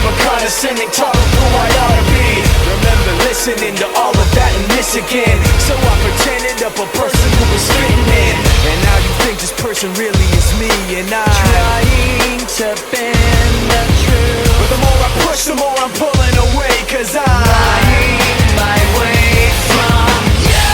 never condescending, taught him who I ought to be. Remember listening to all of that and this again. So I pretended up a person who was fitting in. And now you think this person really is me, and I'm trying to bend the truth. But the more I push, the more I'm pulling away, 'cause I'm lying my way from you.